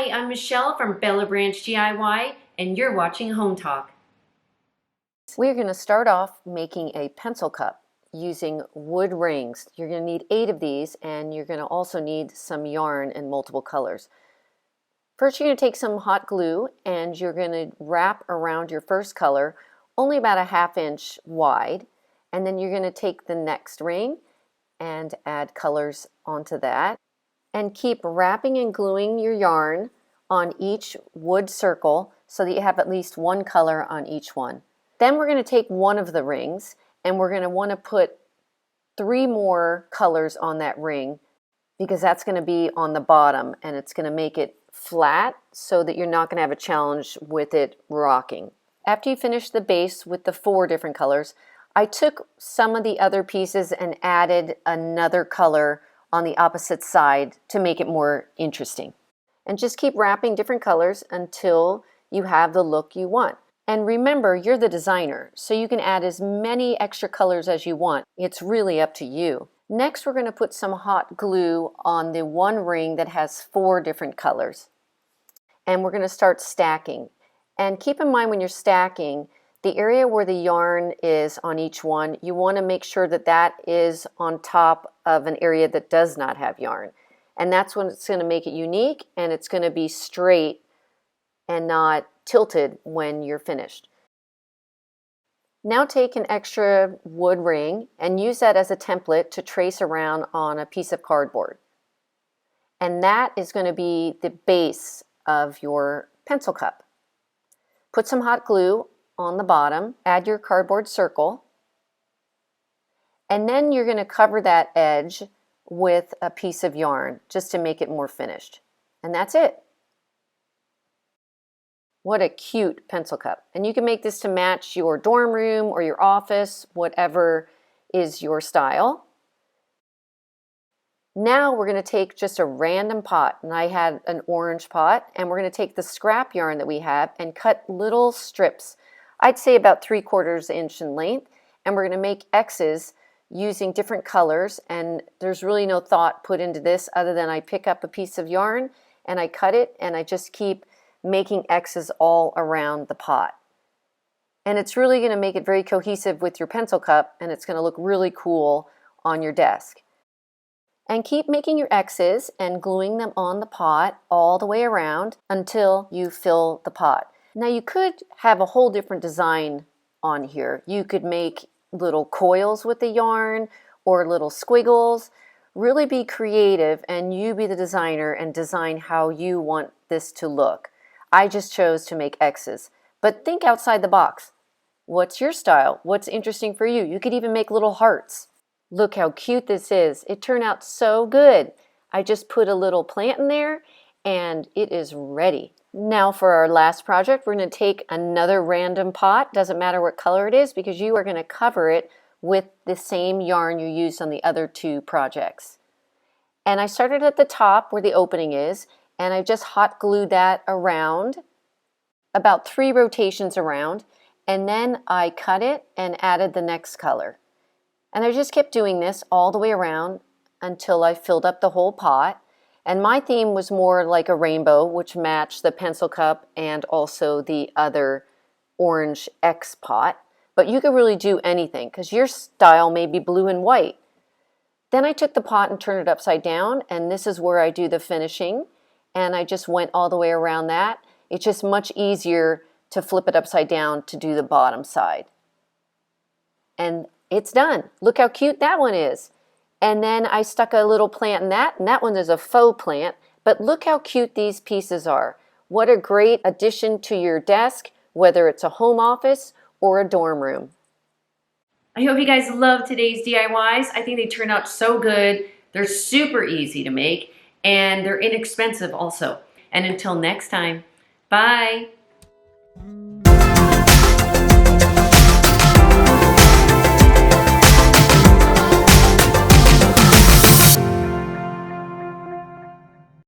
Hi, I'm Michelle from Bella Branch DIY, and you're watching Hometalk. We're going to start off making a pencil cup using wood rings. You're going to need 8 of these, and you're going to also need some yarn in multiple colors. First, you're going to take some hot glue and you're going to wrap around your first color, only about a 1/2 inch wide, and then you're going to take the next ring and add colors onto that, and keep wrapping and gluing your yarn on each wood circle so that you have at least one color on each one. Then we're going to take one of the rings and we're going to want to put 3 more colors on that ring, because that's going to be on the bottom and it's going to make it flat so that you're not going to have a challenge with it rocking. After you finish the base with the 4 different colors, I took some of the other pieces and added another color on the opposite side to make it more interesting. And just keep wrapping different colors until you have the look you want. And remember, you're the designer, so you can add as many extra colors as you want. It's really up to you. Next, we're going to put some hot glue on the one ring that has 4 different colors. And we're going to start stacking. And keep in mind when you're stacking, the area where the yarn is on each one, you want to make sure that that is on top of an area that does not have yarn. And that's when it's going to make it unique, and it's going to be straight and not tilted when you're finished. Now take an extra wood ring and use that as a template to trace around on a piece of cardboard. And that is going to be the base of your pencil cup. Put some hot glue on the bottom, add your cardboard circle, and then you're going to cover that edge with a piece of yarn just to make it more finished. And that's it. What a cute pencil cup. And you can make this to match your dorm room or your office, whatever is your style. Now we're going to take just a random pot, and I had an orange pot, and we're going to take the scrap yarn that we have and cut little strips, I'd say about 3/4 inch in length, and we're going to make X's using different colors. And there's really no thought put into this other than I pick up a piece of yarn and I cut it, and I just keep making X's all around the pot. And it's really going to make it very cohesive with your pencil cup, and it's going to look really cool on your desk. And keep making your X's and gluing them on the pot all the way around until you fill the pot. Now you could have a whole different design on here. You could make little coils with the yarn or little squiggles. Really be creative, and you be the designer and design how you want this to look. I just chose to make X's, but think outside the box. What's your style? What's interesting for you? You could even make little hearts. Look how cute this is. It turned out so good. I just put a little plant in there and it is ready. Now for our last project, we're going to take another random pot. Doesn't matter what color it is, because you are going to cover it with the same yarn you used on the other 2 projects. And I started at the top where the opening is, and I just hot glued that around, about 3 rotations around, and then I cut it and added the next color. And I just kept doing this all the way around until I filled up the whole pot. And my theme was more like a rainbow, which matched the pencil cup and also the other orange X pot. But you could really do anything, because your style may be blue and white. Then I took the pot and turned it upside down, and this is where I do the finishing. And I just went all the way around that. It's just much easier to flip it upside down to do the bottom side. And it's done. Look how cute that one is. And then I stuck a little plant in that, and that one is a faux plant. But look how cute these pieces are. What a great addition to your desk, whether it's a home office or a dorm room. I hope you guys love today's DIYs. I think they turned out so good. They're super easy to make, and they're inexpensive also. And until next time, bye.